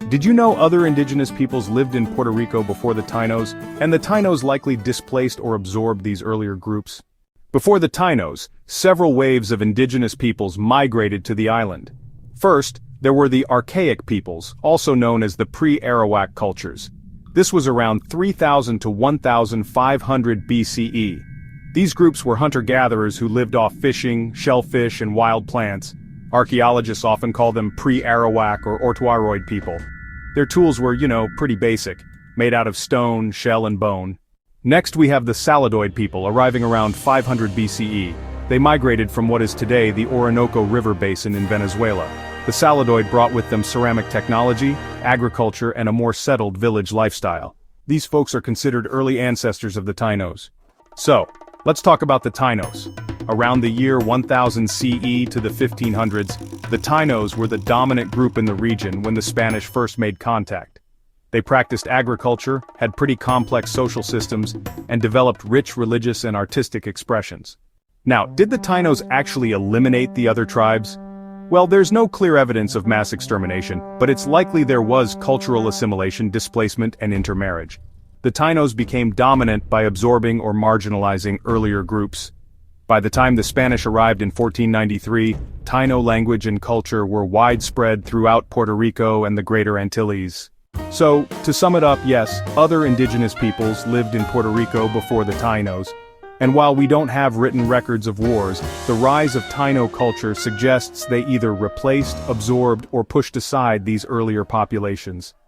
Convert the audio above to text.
Did you know other indigenous peoples lived in Puerto Rico before the Tainos, and the Tainos likely displaced or absorbed these earlier groups? Before the Tainos, several waves of indigenous peoples migrated to the island. First, there were the Archaic peoples, also known as the Pre-Arawak cultures. This was around 3000 to 1500 BCE. These groups were hunter-gatherers who lived off fishing, shellfish, and wild plants. Archaeologists often call them Pre-Arawak or Ortoiroid people. Their tools were, pretty basic, made out of stone, shell, and bone. Next we have the Saladoid people, arriving around 500 BCE. They migrated from what is today the Orinoco River basin in Venezuela. The Saladoid brought with them ceramic technology, agriculture, and a more settled village lifestyle. These folks are considered early ancestors of the Tainos. So, let's talk about the Tainos. Around the year 1000 CE to the 1500s, the Tainos were the dominant group in the region when the Spanish first made contact. They practiced agriculture, had pretty complex social systems, and developed rich religious and artistic expressions. Now, did the Tainos actually eliminate the other tribes? Well, there's no clear evidence of mass extermination, but it's likely there was cultural assimilation, displacement, and intermarriage. The Tainos became dominant by absorbing or marginalizing earlier groups. By the time the Spanish arrived in 1493, Taino language and culture were widespread throughout Puerto Rico and the Greater Antilles. So, to sum it up, yes, other indigenous peoples lived in Puerto Rico before the Tainos. And while we don't have written records of wars, the rise of Taino culture suggests they either replaced, absorbed, or pushed aside these earlier populations.